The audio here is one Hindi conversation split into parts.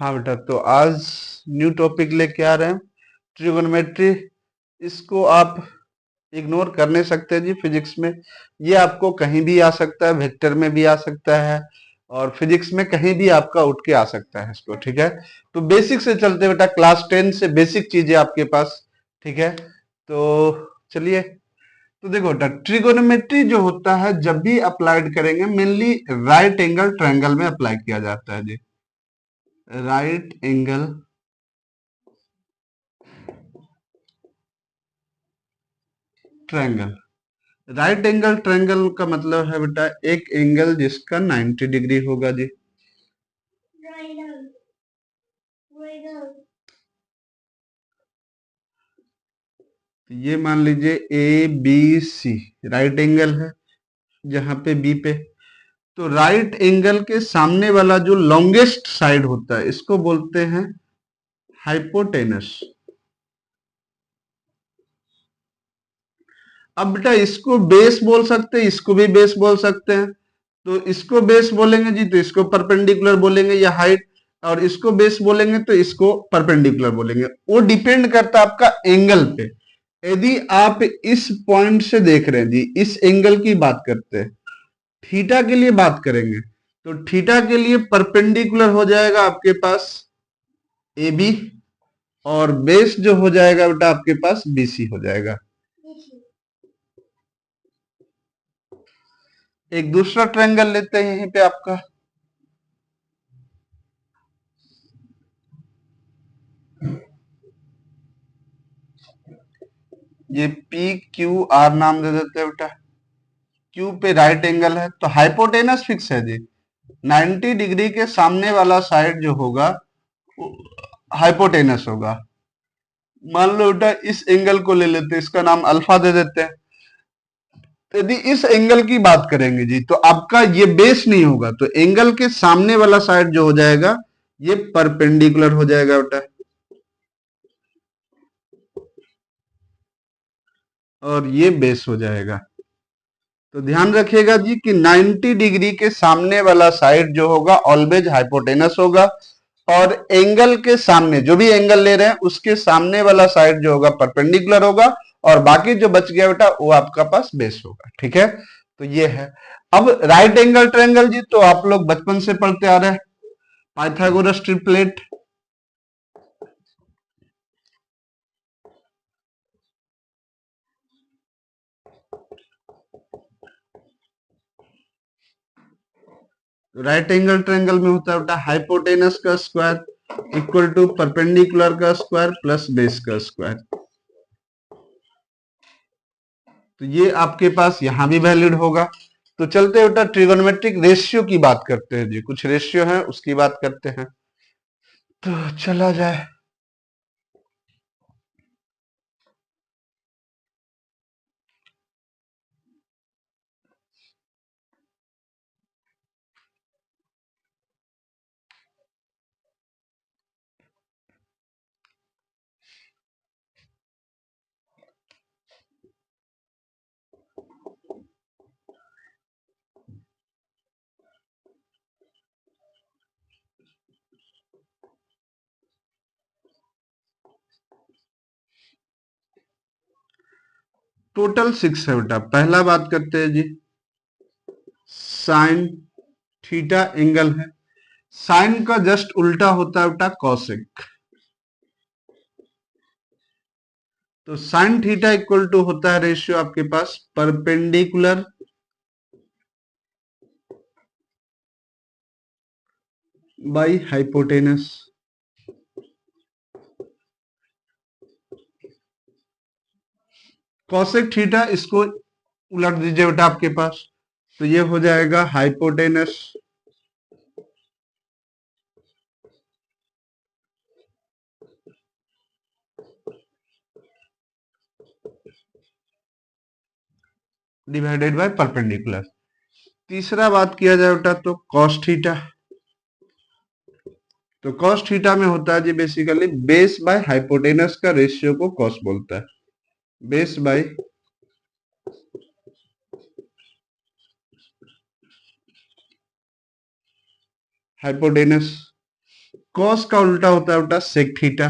हाँ बेटा, तो आज न्यू टॉपिक लेके आ रहे हैं ट्रिगोनोमेट्री। इसको आप इग्नोर कर नहीं सकते जी फिजिक्स में। ये आपको कहीं भी आ सकता है, वेक्टर में भी आ सकता है और फिजिक्स में कहीं भी आपका उठ के आ सकता है इसको। ठीक है, तो बेसिक से चलते बेटा, क्लास 10 से बेसिक चीजें आपके पास। ठीक है, तो चलिए। तो देखो बेटा, ट्रिगोनोमेट्री जो होता है जब भी अप्लाइड करेंगे मेनली राइट एंगल ट्रायंगल में अप्लाई किया जाता है जी। Right angle triangle. Right angle triangle का मतलब है बेटा एक एंगल जिसका 90 डिग्री होगा जी। तो ये मान लीजिए A B C right angle है, जहां पे बी पे। तो राइट एंगल के सामने वाला जो लॉन्गेस्ट साइड होता है इसको बोलते हैं हाइपोटेनस। अब बेटा इसको बेस बोल सकते हैं, इसको भी बेस बोल सकते हैं। तो इसको बेस बोलेंगे जी तो इसको परपेंडिकुलर बोलेंगे या हाइट, और इसको बेस बोलेंगे तो इसको परपेंडिकुलर बोलेंगे। वो डिपेंड करता है आपका एंगल पे। यदि आप इस पॉइंट से देख रहे हैं जी, इस एंगल की बात करते हैं, थीटा के लिए बात करेंगे तो थीटा के लिए परपेंडिकुलर हो जाएगा आपके पास ए बी, और बेस जो हो जाएगा बेटा आपके पास बीसी हो जाएगा। एक दूसरा ट्रायंगल लेते हैं यहीं पे आपका। ये पी क्यू आर नाम दे देते हैं बेटा। क्यू पे राइट एंगल है तो हाइपोटेनस फिक्स है जी। 90 डिग्री के सामने वाला साइड जो होगा हाइपोटेनस होगा। मान लो बेटा इस एंगल को ले लेते हैं, इसका नाम अल्फा दे देते हैं। तो यदि इस एंगल की बात करेंगे जी तो आपका ये बेस नहीं होगा, तो एंगल के सामने वाला साइड जो हो जाएगा ये परपेंडिकुलर हो जाएगा बेटा, और ये बेस हो जाएगा। तो ध्यान रखिएगा जी कि 90 डिग्री के सामने वाला साइड जो होगा ऑलवेज हाइपोटेनस होगा, और एंगल के सामने जो भी एंगल ले रहे हैं उसके सामने वाला साइड जो होगा परपेंडिकुलर होगा, और बाकी जो बच गया बेटा वो आपका पास बेस होगा। ठीक है, तो ये है। अब राइट एंगल ट्रायंगल जी तो आप लोग बचपन से पढ़ते आ रहे हैं, Pythagoras triplet. Right angle triangle में होता है बेटा हाइपोटेनस का स्क्वायर इक्वल टू परपेंडिकुलर का स्क्वायर प्लस बेस का स्क्वायर। तो ये आपके पास यहां भी वैलिड होगा। तो चलते बेटा ट्रिगोनोमेट्रिक रेशियो की बात करते हैं जी, कुछ रेशियो है उसकी बात करते हैं। तो चला जाए। टोटल 6 है बेटा। पहला बात करते हैं जी, साइन थीटा एंगल है। साइन का जस्ट उल्टा होता है बेटा कॉसेक। तो साइन थीटा इक्वल टू होता है रेशियो आपके पास perpendicular by hypotenuse. Cosec theta इसको उलट दीजिए बेटा आपके पास, तो ये हो जाएगा हाइपोटेनस डिवाइडेड बाय परपेंडिकुलर। तीसरा बात किया जाए बेटा तो कॉस थीटा। तो कॉस थीटा में होता है जी बेसिकली बेस बाय हाइपोटेनस का रेशियो को कॉस बोलता है। Base by hypotenuse. कॉस का उल्टा होता है बेटा सेक थीटा।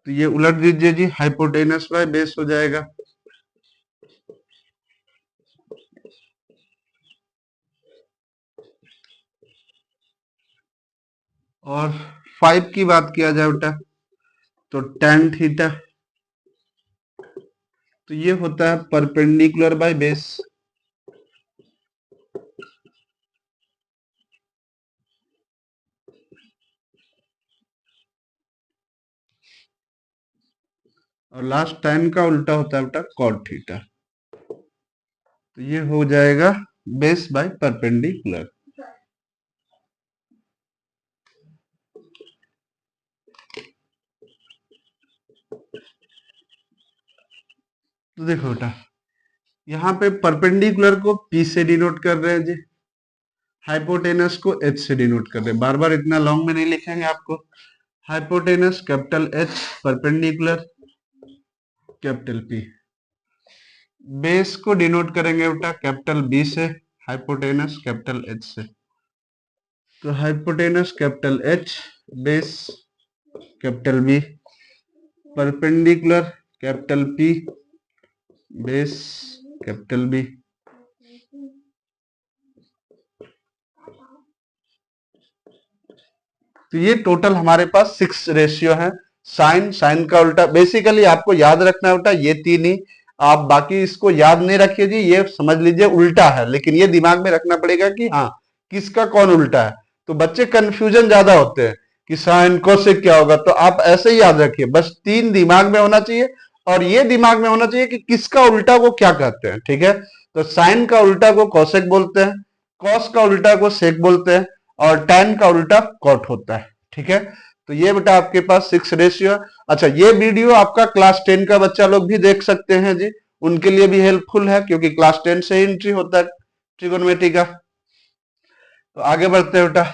तो ये उलट दीजिए जी, हाइपोटेनस बाय बेस हो जाएगा। और 5 की बात किया जाए बेटा तो tan थीटा, तो ये होता है परपेंडिकुलर बाय बेस। और लास्ट tan का उल्टा होता है बेटा cot थीटा। तो ये हो जाएगा बेस बाय परपेंडिकुलर। तो देखो बेटा यहाँ पे परपेंडिकुलर को P से डिनोट कर रहे हैं जी, हाइपोटेनस को H से डिनोट कर रहे हैं। बार बार इतना लॉन्ग में नहीं लिखेंगे आपको। Hypotenuse capital H, perpendicular capital P। Base को डिनोट करेंगे बेटा कैपिटल B से, हाइपोटेनस कैपिटल H से। तो hypotenuse capital H, base capital B, perpendicular capital P, base capital B। तो ये टोटल हमारे पास 6 रेशियो है। साइन, साइन का उल्टा, बेसिकली आपको याद रखना है बेटा ये तीन ही। आप बाकी इसको याद नहीं रखिए जी, ये समझ लीजिए उल्टा है, लेकिन ये दिमाग में रखना पड़ेगा कि हाँ किसका कौन उल्टा है। तो बच्चे कंफ्यूजन ज्यादा होते हैं कि साइन कोसेक क्या होगा, तो आप ऐसे ही याद रखिए, बस तीन दिमाग में होना चाहिए और ये दिमाग में होना चाहिए कि किसका उल्टा को क्या कहते हैं। ठीक है, तो साइन का उल्टा को कोसेक बोलते हैं, कॉस का उल्टा को सेक बोलते हैं और tan का उल्टा कॉट होता है। ठीक है, तो ये बेटा आपके पास 6 रेशियो। अच्छा, ये वीडियो आपका क्लास 10 का बच्चा लोग भी देख सकते हैं जी, उनके लिए भी हेल्पफुल है क्योंकि क्लास 10 से ही एंट्री होता है ट्रिगोनोमेट्री का। तो आगे बढ़ते हैं बेटा।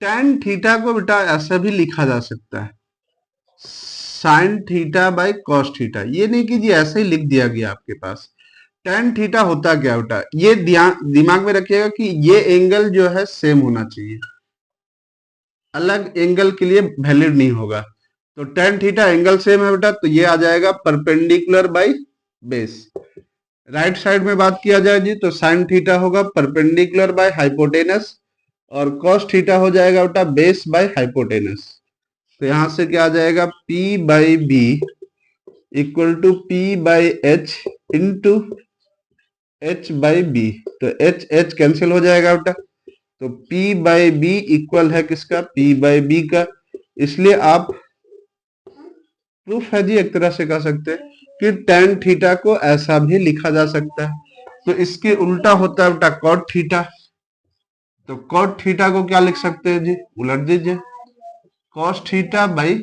tan थीटा को बेटा ऐसा भी लिखा जा सकता है sine theta by cos theta. ये नहीं कि जी ऐसे ही लिख दिया गया आपके पास। tan थीटा होता क्या बेटा, ये दिमाग में रखिएगा कि ये एंगल जो है सेम होना चाहिए, अलग एंगल के लिए वैलिड नहीं होगा। तो tan थीटा एंगल सेम है बेटा, तो ये आ जाएगा perpendicular by base. Right side में बात किया जाए जी तो साइन थीटा होगा परपेंडिकुलर बाय हाइपोटेनस और कॉस थीटा हो जाएगा बेटा बेस बाय हाइपोटेनस। तो यहां से क्या आ जाएगा P by B equal to P by H into H by B. तो एच एच कैंसिल हो जाएगा बेटा, तो P बाई बी इक्वल है किसका, P बाई बी का। इसलिए आप प्रूफ है जी, एक तरह से कह सकते हैं कि tan थीटा को ऐसा भी लिखा जा सकता है। तो इसके उल्टा होता है बेटा cot थीटा। तो cot थीटा को क्या लिख सकते हैं जी, उलट दीजिए, cos theta by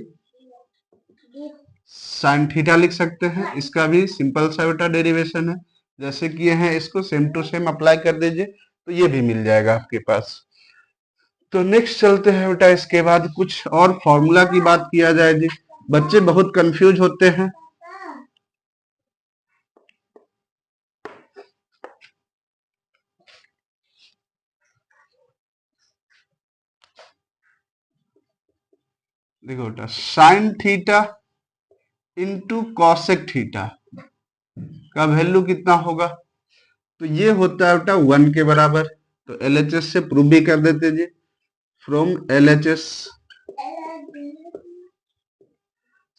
sin theta लिख सकते हैं। इसका भी सिंपल सा बेटा डेरिवेशन है, जैसे किए हैं इसको सेम टू सेम अप्लाई कर दीजिए तो ये भी मिल जाएगा आपके पास। तो नेक्स्ट चलते हैं बेटा, इसके बाद कुछ और फॉर्मूला की बात किया जाए जी, बच्चे बहुत कंफ्यूज होते हैं। देखो बेटा sine theta into cosec theta का वैल्यू कितना होगा, तो ये होता है बेटा 1 के बराबर। तो LHS से प्रूव भी कर देते जी, फ्रॉम LHS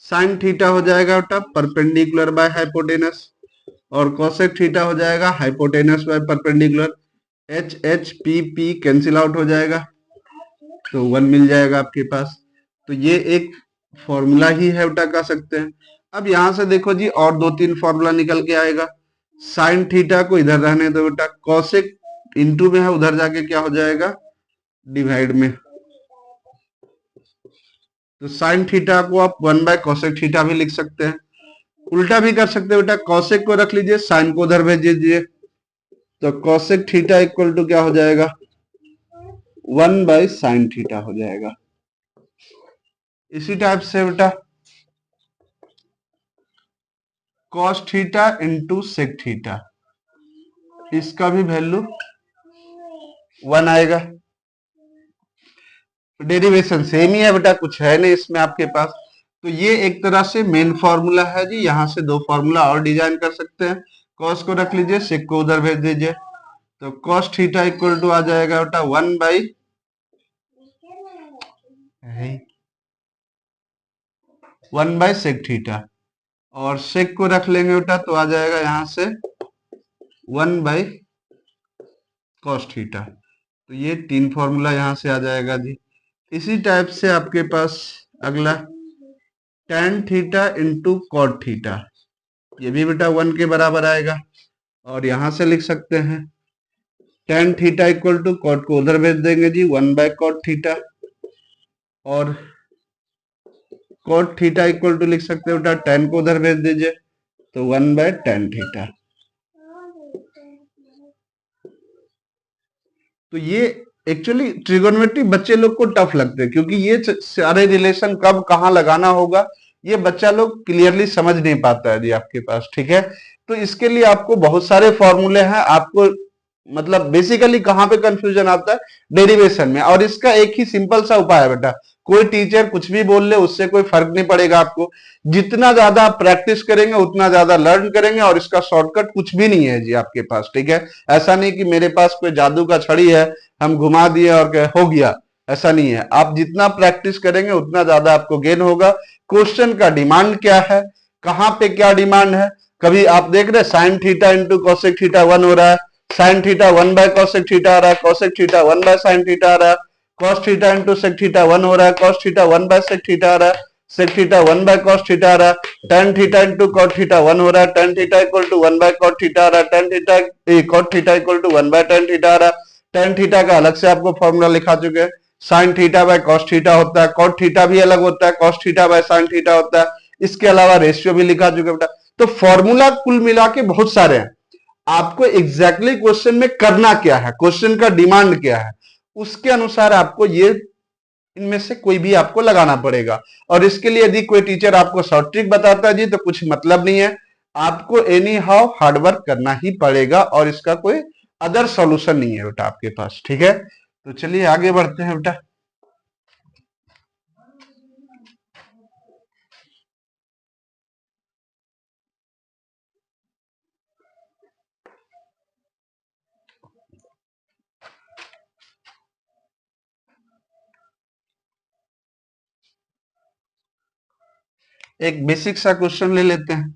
साइन थीटा हो जाएगा बेटा परपेंडिकुलर बाय हाइपोटेनस और कोसेक थीटा हो जाएगा hypotenuse by perpendicular. H H P P cancel out हो जाएगा तो 1 मिल जाएगा आपके पास। तो ये एक फॉर्मूला ही है बेटा कह सकते हैं। अब यहां से देखो जी और 2-3 फॉर्मूला निकल के आएगा। साइन थीटा को इधर रहने दो बेटा, कॉसेक इंटू में है उधर जाके क्या हो जाएगा डिवाइड में। तो साइन थीटा को आप 1/cosec थीटा भी लिख सकते हैं। उल्टा भी कर सकते हैं बेटा, cosec को रख लीजिए, साइन को उधर भेज दीजिए, तो cosec थीटा इक्वल टू क्या हो जाएगा, 1/sin थीटा हो जाएगा। इसी टाइप से बेटा cos theta into sec theta, इसका भी वैल्यू 1 आएगा। डेरिवेशन सेम ही है बेटा, कुछ है नहीं इसमें आपके पास। तो ये एक तरह से मेन फॉर्मूला है जी, यहाँ से दो फॉर्मूला और डिजाइन कर सकते हैं। cos को रख लीजिए, sec को उधर भेज दीजिए, तो cos थीटा इक्वल टू आ जाएगा बेटा 1/sec थीटा, और sec को रख लेंगे बेटा तो आ जाएगा यहाँ से 1/cos थीटा। तो ये तीन फॉर्मूला यहाँ से आ जाएगा जी। इसी टाइप से आपके पास अगला tan theta into cot theta, ये भी बेटा 1 के बराबर आएगा, और यहां से लिख सकते हैं tan theta equal to cot को उधर भेज देंगे जी 1/cot थीटा, और cot थीटा इक्वल टू लिख सकते हैं बेटा tan को उधर भेज दीजिए तो 1/tan थीटा। तो ये एक्चुअली ट्रिगोनोमेट्री बच्चे लोग को टफ लगते हैं, क्योंकि ये सारे रिलेशन कब कहाँ लगाना होगा ये बच्चा लोग क्लियरली समझ नहीं पाता है जी आपके पास, ठीक है। तो इसके लिए आपको बहुत सारे फॉर्मूले हैं, आपको मतलब बेसिकली कहाँ पे कंफ्यूजन आता है, डेरिवेशन में। और इसका एक ही सिंपल सा उपाय है बेटा, कोई टीचर कुछ भी बोल ले उससे कोई फर्क नहीं पड़ेगा आपको, जितना ज्यादा आप प्रैक्टिस करेंगे उतना ज्यादा लर्न करेंगे, और इसका शॉर्टकट कुछ भी नहीं है जी आपके पास, ठीक है। ऐसा नहीं कि मेरे पास कोई जादू का छड़ी है हम घुमा दिए और हो गया, ऐसा नहीं है। आप जितना प्रैक्टिस करेंगे उतना ज्यादा आपको गेन होगा। क्वेश्चन का डिमांड क्या है, कहाँ पे क्या डिमांड है, कभी आप देख रहे sine theta into cosec theta 1 हो रहा है, साइन थीटा 1/cosec थीटा आ रहा है, cosec थीटा 1/sin थीटा आ रहा है, cos theta into sec theta 1 हो रहा है, cos थीटा 1/sec थीटा आ रहा है, sec थीटा 1/cos थीटा आ रहा है, tan theta into cot theta 1 हो रहा है, tan theta equal to 1/cot theta आ रहा है, tan theta cot theta equal to 1/tan theta आ रहा है। tan थीटा का अलग से आपको फॉर्मूला लिखा चुके हैं, sin theta by cos theta होता है, cot थीटा भी अलग होता है, cos theta by sin theta होता है। इसके अलावा रेशियो भी लिखा चुके बेटा। तो फॉर्मूला कुल मिला के बहुत सारे हैं, आपको एग्जैक्टली क्वेश्चन में करना क्या है, क्वेश्चन का डिमांड क्या है, उसके अनुसार आपको ये इनमें से कोई भी आपको लगाना पड़ेगा। और इसके लिए यदि कोई टीचर आपको शॉर्ट ट्रिक बताता है जी तो कुछ मतलब नहीं है, आपको एनी हाउ हार्डवर्क करना ही पड़ेगा, और इसका कोई अदर सॉल्यूशन नहीं है बेटा आपके पास, ठीक है। तो चलिए आगे बढ़ते हैं बेटा। एक बेसिक सा क्वेश्चन ले लेते हैं।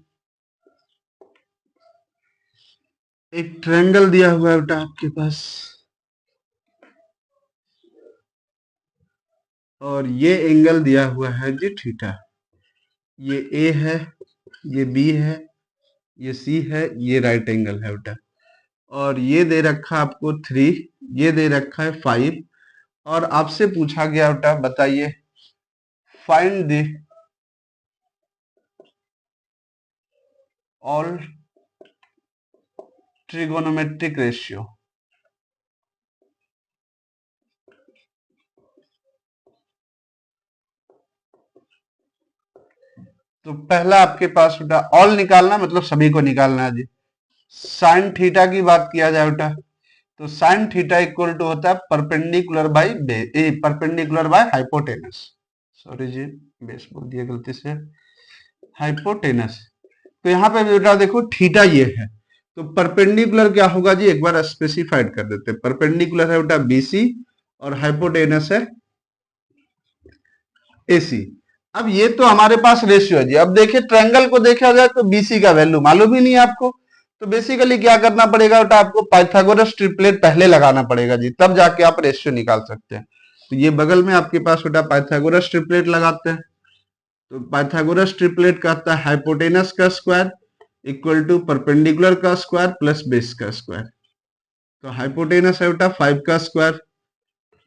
एक ट्रायंगल दिया हुआ है बेटा आपके पास, और ये एंगल दिया हुआ है जी थीटा, ये ए है, ये बी है, ये सी है, ये राइट एंगल है बेटा, और ये दे रखा आपको 3, ये दे रखा है 5, और आपसे पूछा गया बेटा बताइए find the all trigonometric ratio. तो पहला आपके पास बेटा ऑल निकालना मतलब सभी को निकालना है जी। साइन थीटा की बात किया जाए बेटा तो साइन थीटा इक्वल टू होता है perpendicular by perpendicular by hypotenuse, sorry जी बेस बोल दिया गलती से, हाइपोटेनस। तो यहाँ पे बेटा देखो थीटा ये है, तो परपेंडिकुलर क्या होगा जी, एक बार स्पेसिफाइड कर देते हैं। परपेंडिकुलर है बेटा बीसी और हाइपोटेनस है एसी। अब ये तो हमारे पास रेशियो है जी। अब देखिए ट्रायंगल को देखा जाए तो बीसी का वैल्यू मालूम ही नहीं है आपको, तो बेसिकली क्या करना पड़ेगा बेटा, आपको पाइथागोरस ट्रिपलेट पहले लगाना पड़ेगा जी, तब जाके आप रेशियो निकाल सकते हैं। तो ये बगल में आपके पास बेटा पाइथागोरस ट्रिपलेट लगाते हैं। तो पाइथागोरस ट्रिपलेट कहता है हाइपोटेनस का स्क्वायर इक्वल टू परपेंडिकुलर का स्क्वायर प्लस बेस का स्क्वायर। तो हाइपोटेनस है बेटा 5 का स्क्वायर,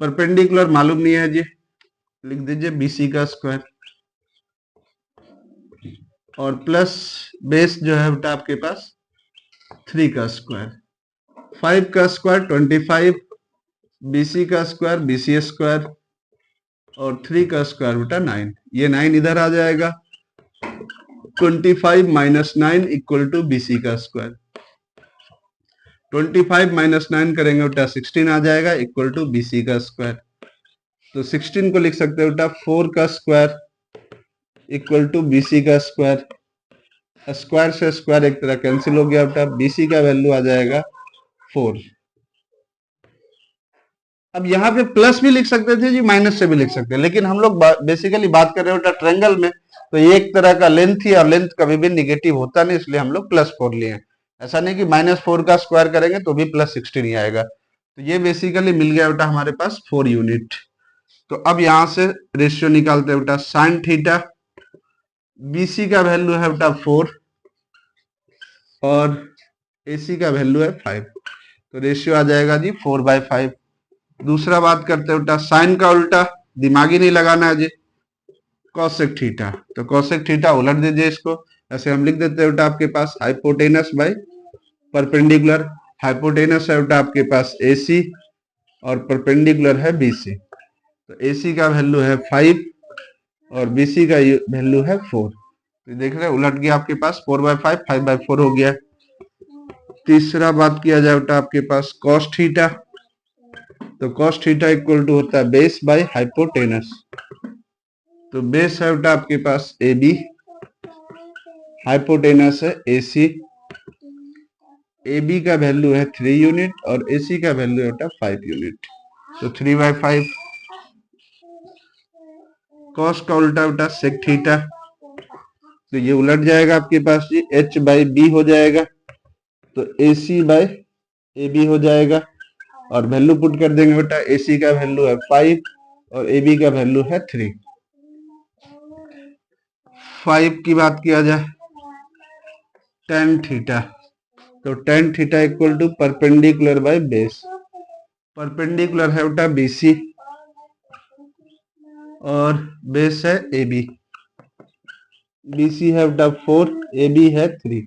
परपेंडिकुलर मालूम नहीं है जी, लिख दीजिए BC का स्क्वायर और प्लस बेस जो है बेटा आपके पास 3 का स्क्वायर, 5 का स्क्वायर 25, BC का स्क्वायर BC स्क्वायर और 3 का स्क्वायर बेटा 9। ये 9 इधर आ जाएगा, 25 माइनस 9 इक्वल टू BC का स्क्वायर। 25 माइनस 9 करेंगे बेटा 16 आ जाएगा इक्वल टू BC का स्क्वायर। तो 16 को लिख सकते हो बेटा 4 का स्क्वायर इक्वल टू BC का स्क्वायर। स्क्वायर से स्क्वायर एक तरह कैंसिल हो गया बेटा, BC का वैल्यू आ जाएगा 4। अब यहाँ पे प्लस भी लिख सकते थे जी, माइनस से भी लिख सकते हैं, लेकिन हम लोग बेसिकली बात कर रहे हैं बेटा ट्रायंगल में, तो ये एक तरह का लेंथ ही, और लेंथ कभी भी निगेटिव होता नहीं, इसलिए हम लोग +4 लिए। ऐसा नहीं कि -4 का स्क्वायर करेंगे तो भी +16 ही आएगा। तो ये बेसिकली मिल गया बेटा हमारे पास 4 यूनिट। तो अब यहाँ से रेशियो निकालते हैं बेटा, साइन थीटा BC का वैल्यू है बेटा 4 और AC का वैल्यू है 5, तो रेशियो आ जाएगा जी 4/5। दूसरा बात करते हैं बेटा साइन का उल्टा, दिमागी नहीं लगाना है जी, कॉसेक थीटा। तो कॉसेक थीटा उलट दीजिए इसको, ऐसे हम लिख देते हैं बेटा आपके पास हाइपोटेनस बाय परपेंडिकुलर। हाइपोटेनस है बेटा आपके पास AC और परपेंडिकुलर है BC। तो AC का वैल्यू है 5 और BC का वैल्यू है 4। तो देख रहे हैं उलट गया आपके पास, 4/5 5/4 हो गया। तीसरा बात किया जाए बेटा आपके पास कॉस थीटा, तो कॉस थीटा इक्वल टू होता है बेस बाय हाइपोटेनस। तो बेस है बेटा आपके पास AB, हाइपोटेनस है AC, AB का वैल्यू है 3 यूनिट और AC का वैल्यू है बेटा 5 यूनिट। तो 3/5। कॉस का उल्टा बेटा सेक थीटा, तो ये उलट जाएगा आपके पास जी, H/B हो जाएगा, तो AC/AB हो जाएगा और वैल्यू पुट कर देंगे बेटा, AC का वैल्यू है 5 और AB का वैल्यू है 3। 5 की बात किया जाए tan थीटा, तो tan theta equal to perpendicular by base. Perpendicular है बेटा BC और बेस है AB। BC है बेटा 4, AB है 3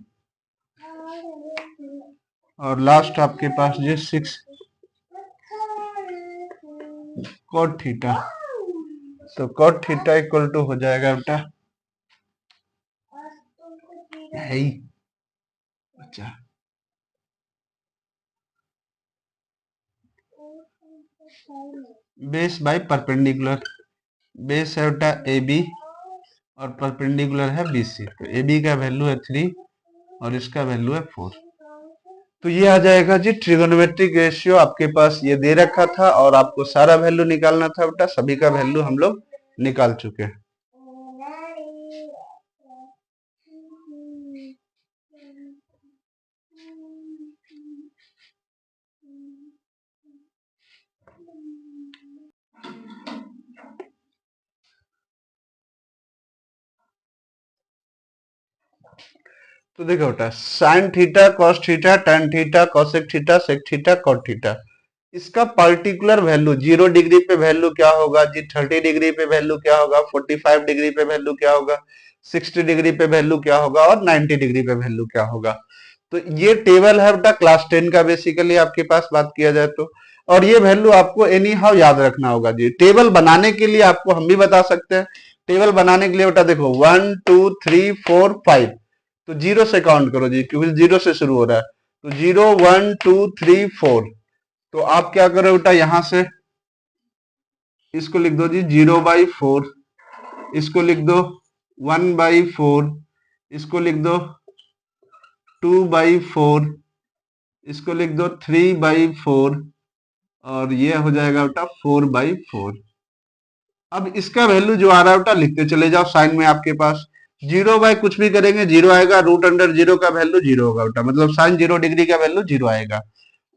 और लास्ट आपके पास जो 6 cot थीटा। तो cot थीटा इक्वल टू हो जाएगा बेटा है अच्छा बेस बाय परपेंडिकुलर। बेस है बेटा AB और परपेंडिकुलर है BC। तो AB का वैल्यू है 3 और इसका वैल्यू है 4। तो ये आ जाएगा जी ट्रिगोनोमेट्रिक रेशियो, आपके पास ये दे रखा था और आपको सारा वैल्यू निकालना था बेटा, सभी का वैल्यू हम लोग निकाल चुके हैं। तो देखो बेटा sine theta cos theta tan theta cosec theta sec theta cot theta, इसका पर्टिकुलर वैल्यू 0 डिग्री पे वैल्यू क्या होगा जी, 30 डिग्री पे वैल्यू क्या होगा, 45 डिग्री पे वैल्यू क्या होगा, 60 डिग्री पे वैल्यू क्या होगा और 90 डिग्री पे वैल्यू क्या होगा। तो ये टेबल है बेटा क्लास 10 का बेसिकली आपके पास बात किया जाए तो, और ये वैल्यू आपको एनी हाउ याद रखना होगा जी। टेबल बनाने के लिए आपको हम भी बता सकते हैं, टेबल बनाने के लिए बेटा देखो 1 2 3 4 5, तो 0 से काउंट करो जी क्योंकि 0 से शुरू हो रहा है, तो 0 1 2 3 4। तो आप क्या करो बेटा यहां से इसको लिख दो जी 0/4, इसको लिख दो 1/4, इसको लिख दो 2/4, इसको लिख दो 3/4 और ये हो जाएगा बेटा 4/4। अब इसका वैल्यू जो आ रहा है बेटा लिखते चले जाओ साइन में, आपके पास 0 बाय कुछ भी करेंगे 0 आएगा, √0 का वैल्यू 0 होगा बेटा, मतलब साइन 0 डिग्री का वैल्यू 0 आएगा।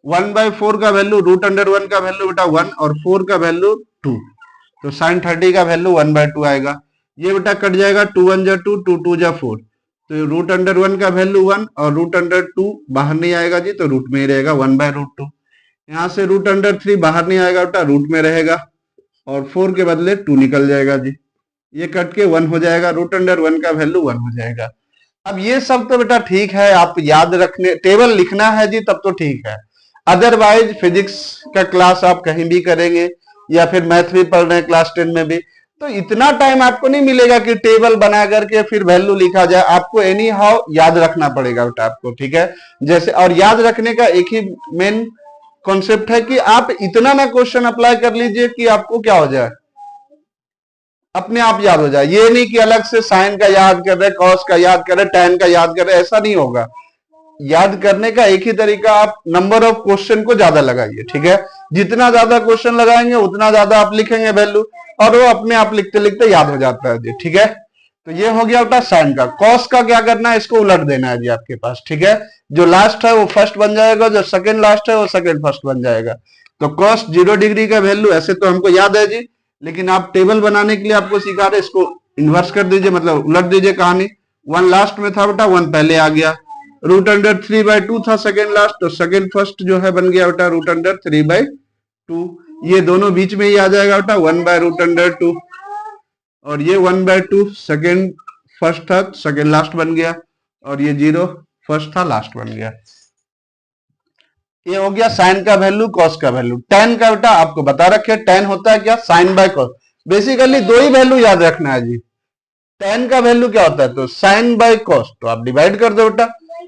1/4 का वैल्यू √1 का वैल्यू बेटा 1 और 4 का वैल्यू 2, तो साइन 30 का वैल्यू 1/2 आएगा। ये बेटा कट जाएगा, 2 1 जा 2, 2 2 जा 4, तो √1 का वैल्यू 1 और √2 बाहर नहीं आएगा जी, तो रूट में ही रहेगा 1/√2। यहाँ से √3 बाहर नहीं आएगा बेटा, रूट में रहेगा और 4 के बदले 2 निकल जाएगा जी, ये कट के 1 हो जाएगा, रूट अंडर 1 का वैल्यू 1 हो जाएगा। अब ये सब तो बेटा ठीक है, आप याद रखने टेबल लिखना है जी तब तो ठीक है, अदरवाइज फिजिक्स का क्लास आप कहीं भी करेंगे या फिर मैथ भी पढ़ रहे हैं क्लास 10 में भी, तो इतना टाइम आपको नहीं मिलेगा कि टेबल बना करके फिर वैल्यू लिखा जाए, आपको एनी हाउ याद रखना पड़ेगा बेटा आपको, ठीक है। जैसे और याद रखने का एक ही मेन कॉन्सेप्ट है कि आप इतना ना क्वेश्चन अप्लाई कर लीजिए कि आपको क्या हो जाए, अपने आप याद हो जाए। ये नहीं कि अलग से साइन का याद कर रहे, कॉस का याद कर रहे, टैन का याद कर रहे, ऐसा नहीं होगा। याद करने का एक ही तरीका, आप नंबर ऑफ क्वेश्चन को ज्यादा लगाइए, ठीक है। जितना ज्यादा क्वेश्चन लगाएंगे उतना ज्यादा आप लिखेंगे वैल्यू, और वो अपने आप लिखते लिखते याद हो जाता है जी, ठीक है। तो ये हो गया बेटा साइन का। कॉस का क्या करना है, इसको उलट देना है जी आपके पास, ठीक है। जो लास्ट है वो फर्स्ट बन जाएगा, जो सेकंड लास्ट है वो सेकंड फर्स्ट बन जाएगा। तो कॉस 0 डिग्री का वैल्यू ऐसे तो हमको याद है जी, लेकिन आप टेबल बनाने के लिए आपको सिखा रहे, इसको इन्वर्स कर दीजिए, मतलब उलट दीजिए कहानी। 1 लास्ट में था बेटा, 1 पहले आ गया। रूट अंडर 3/2 था सेकेंड लास्ट, तो सेकेंड फर्स्ट जो है बन गया बेटा रूट अंडर 3/2। ये दोनों बीच में ही आ जाएगा बेटा 1/√2, और ये 1/2 सेकेंड फर्स्ट था, सेकेंड लास्ट बन गया, और ये 0 फर्स्ट था, लास्ट बन गया। ये हो गया साइन का वैल्यू, कॉस का वैल्यू। टेन का बेटा आपको बता रखे, टेन होता है क्या, साइन बाय कॉस। बेसिकली दो ही वैल्यू याद रखना है जी। टेन का वैल्यू क्या होता है, तो साइन बाय कॉस, तो आप डिवाइड कर दो बेटा,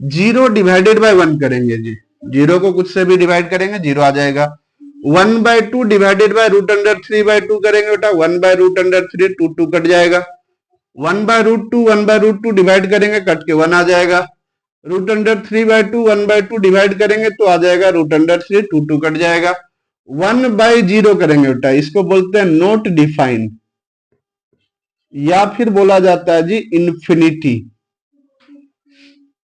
0 डिवाइडेड बाय 1 करेंगे जी, 0 को कुछ से भी डिवाइड करेंगे 0 आ जाएगा। 1/2 डिवाइडेड बाय रूट अंडर 3/2 करेंगे बेटा, 1/√3, 2 कट जाएगा। 1/√2 डिवाइड करेंगे, कट के 1 आ जाएगा। रूट अंडर 3/2 1/2 डिवाइड करेंगे तो आ जाएगा रूट अंडर 3, 2 कट जाएगा। 1/0 करेंगे बेटा, इसको बोलते हैं नोट डिफाइन, या फिर बोला जाता है जी इन्फिनिटी।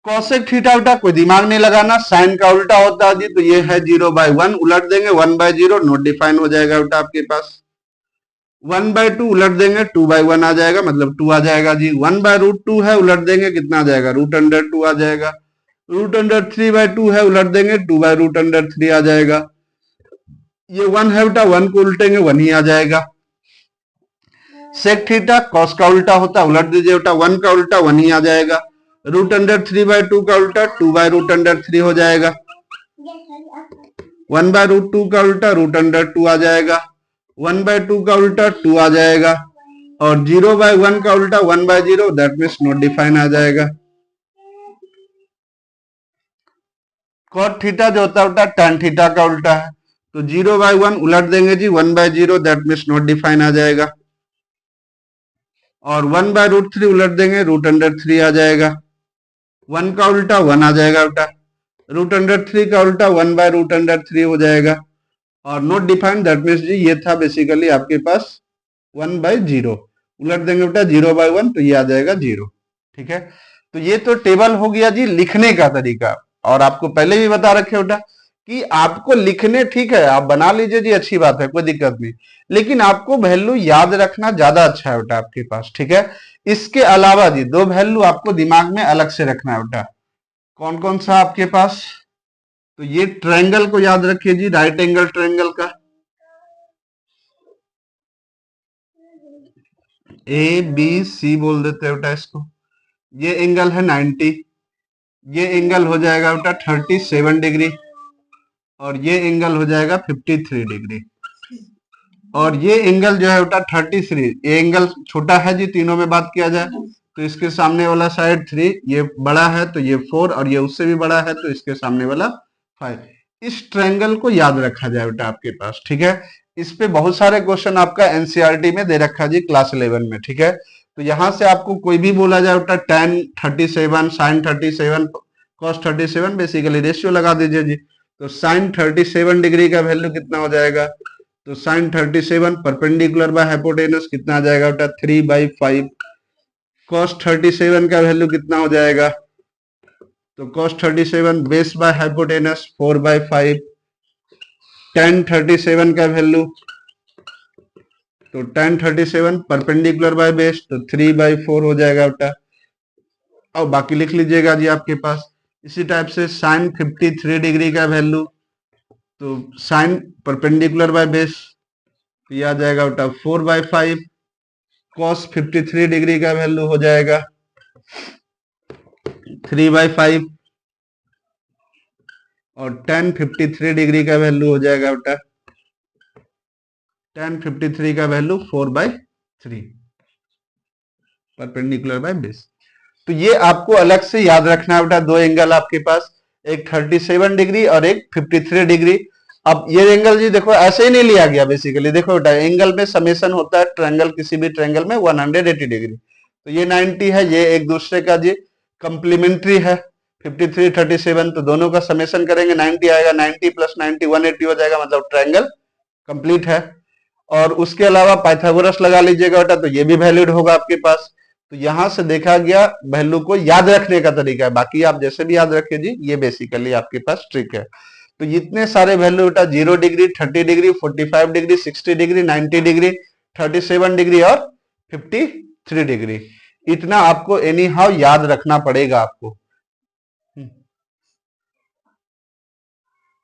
कॉसेक थीटा बेटा कोई दिमाग नहीं लगाना, साइन का उल्टा होता है जी, तो ये है 0/1, उलट देंगे 1/0, नोट डिफाइन हो जाएगा बेटा आपके पास। 1/2 उलट देंगे 2/1 आ जाएगा, मतलब 2 आ जाएगा जी। 1/√2 है, उलट देंगे कितना आ जाएगा, रूट अंडर 2 आ जाएगा। रूट अंडर 3/2 है, उलट देंगे 2/√3 आ जाएगा। ये 1 है बेटा, 1 को उल्टेंगे 1 ही आ जाएगा। सेक थीटा कॉस का उल्टा होता है, उलट दीजिए बेटा, 1 का उल्टा 1 ही आ जाएगा। रूट अंडर 3/2 का उल्टा 2/√3 हो जाएगा। 1/√2 का उल्टा रूट अंडर 2 आ जाएगा। 1/2 का उल्टा 2 आ जाएगा, और 0/1 का उल्टा 1/0, दैट मीन्स नॉट डिफाइन आ जाएगा। कॉट थीटा जो होता है tan थीटा का उल्टा है, तो 0/1 उलट देंगे जी 1/0, दैट मीन्स नॉट डिफाइन आ जाएगा। और 1/√3 उलट देंगे रूट अंडर 3 आ जाएगा। 1 का उल्टा 1 आ जाएगा बेटा, रूट अंडर 3 का उल्टा 1/√3 हो जाएगा, और नॉट डिफाइंड, दैट मीन्स जी ये था बेसिकली आपके पास 1/0, उलट देंगे बेटा 0/1, तो ये आ जाएगा 0, ठीक है। तो ये तो टेबल हो गया जी लिखने का तरीका, और आपको पहले भी बता रखे बेटा कि आपको लिखने, ठीक है आप बना लीजिए जी, अच्छी बात है, कोई दिक्कत नहीं, लेकिन आपको वैल्यू याद रखना ज्यादा अच्छा है बेटा आपके पास, ठीक है। इसके अलावा जी 2 वैल्यू आपको दिमाग में अलग से रखना है बेटा। कौन कौन सा आपके पास, तो ये ट्रायंगल को याद रखिए जी, राइट एंगल ट्रायंगल का ABC बोल देते हैं बेटा इसको। ये एंगल है 90, ये एंगल हो जाएगा बेटा 37 डिग्री, और ये एंगल हो जाएगा 53 डिग्री, और ये एंगल जो है बेटा 33, ये एंगल छोटा है जी, तीनों में बात किया जाए तो इसके सामने वाला साइड 3, ये बड़ा है तो ये 4, और ये उससे भी बड़ा है तो इसके सामने वाला 5। इस ट्रायंगल को याद रखा जाए बेटा आपके पास, ठीक है। इस पे बहुत सारे क्वेश्चन आपका एनसीईआरटी में दे रखा है जी क्लास 11 में, ठीक है। तो यहां से आपको कोई भी बोला जाए बेटा tan 37 sin 37 cos 37, basically ratio लगा दीजिए जी। तो sin 37 डिग्री का वैल्यू कितना हो जाएगा, तो sin 37 परपेंडिकुलर बाय हाइपोटेनस कितना आ जाएगा बेटा 3/5। cos 37 का वैल्यू कितना हो जाएगा, तो cos 37 base by hypotenuse 4/5। tan 37 का वैल्यू, तो tan 37 परपेंडिकुलर बाय बेस, तो 3/4 हो जाएगा बेटा। और बाकी लिख लीजिएगा जी आपके पास। इसी टाइप से sin 53 डिग्री का वैल्यू, तो sin परपेंडिकुलर बाय बेस तो ये आ जाएगा बेटा 4/5। cos 53 डिग्री का वैल्यू हो जाएगा 3/5 और tan 53 डिग्री का वैल्यू हो जाएगा बेटा tan 53 का वैल्यू 4/3 परपेंडिकुलर बाय बेस। तो ये आपको अलग से याद रखना है बेटा, दो एंगल आपके पास, एक 37 डिग्री और एक 53 डिग्री। अब ये एंगल जी देखो ऐसे ही नहीं लिया गया बेसिकली, देखो बेटा एंगल में समेशन होता है, ट्रायंगल किसी भी ट्रायंगल में 180 डिग्री, तो ये 90 है, ये एक दूसरे का जी कंप्लीमेंट्री है 53 37, तो दोनों का समेशन करेंगे 90 आएगा, 90 प्लस 90 180 हो जाएगा, मतलब ट्रायंगल कंप्लीट है। और उसके अलावा पाइथागोरस लगा लीजिएगा बेटा, तो ये भी वैलिड होगा आपके पास। तो यहां से देखा गया वैल्यू को याद रखने का तरीका है, बाकी आप जैसे भी याद रखे जी, ये बेसिकली आपके पास ट्रिक है। तो इतने सारे वैल्यू बेटा 0 degree, 30 degree, 45 degree, 60 degree, 90 degree, 37 degree और 53 डिग्री, इतना आपको एनी हाउ याद रखना पड़ेगा आपको।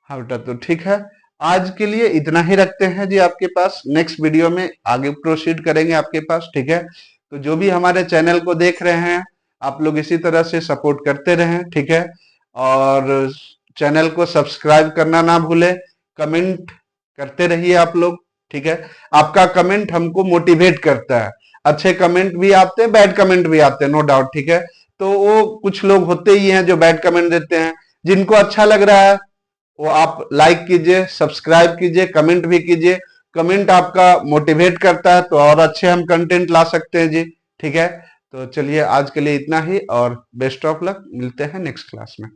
हाँ बेटा, तो ठीक है, आज के लिए इतना ही रखते हैं जी आपके पास, नेक्स्ट वीडियो में आगे प्रोसीड करेंगे आपके पास, ठीक है। तो जो भी हमारे चैनल को देख रहे हैं आप लोग इसी तरह से सपोर्ट करते रहें, ठीक है। और चैनल को सब्सक्राइब करना ना भूलें, कमेंट करते रहिए आप लोग, ठीक है। आपका कमेंट हमको मोटिवेट करता है, अच्छे कमेंट भी आते हैं, बैड कमेंट भी आते हैं, नो डाउट, ठीक है। तो वो कुछ लोग होते ही हैं जो बैड कमेंट देते हैं, जिनको अच्छा लग रहा है वो आप लाइक कीजिए, सब्सक्राइब कीजिए, कमेंट भी कीजिए। कमेंट आपका मोटिवेट करता है तो और अच्छे हम कंटेंट ला सकते हैं जी, ठीक है। तो चलिए आज के लिए इतना ही और बेस्ट ऑफ लक, मिलते हैं नेक्स्ट क्लास में।